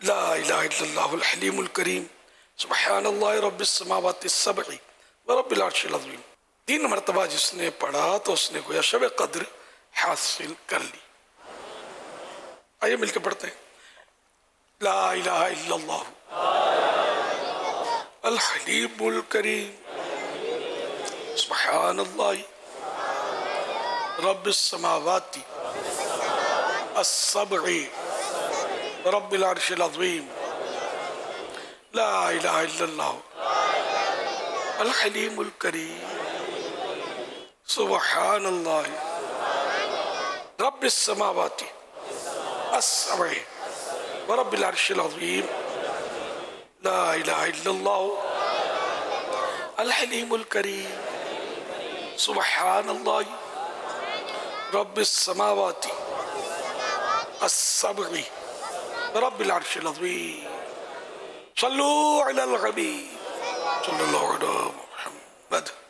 ला इलाहा इल्लल्लाहुल हलीमुल करीम सुब्हानल्लाहि रब्बिस समावाति सबई व रब्बिल अर्शिल अज़ीम। 3 मरतबा जिसने पढ़ा तो उसने गोया शब कद्र हासिल कर ली। आइए मिलकर पढ़ते हैं। ला इलाहा इल्लल्लाहु अल हलीमुल करीम सुब्हानल्लाहि रब्बिस समावाति अस्सबई रब्बिल अर्शिल अज़ीम। ला इलाहा इल्लल्लाहु अल हलीमुल करीम सुब्हानल्लाहि रब्बिस समावाति अस्सबई रब्बिल अर्शिल अज़ीम। ला इलाहा इल्लल्लाहु अल हलीमुल करीम सुब्हानल्लाहि रब्बिस समावाति अस्सबई रब्बिल अर्शिल अज़ीम। सल्लू अलल हबीब सल्लल्लाहु अलैहि वसल्लम।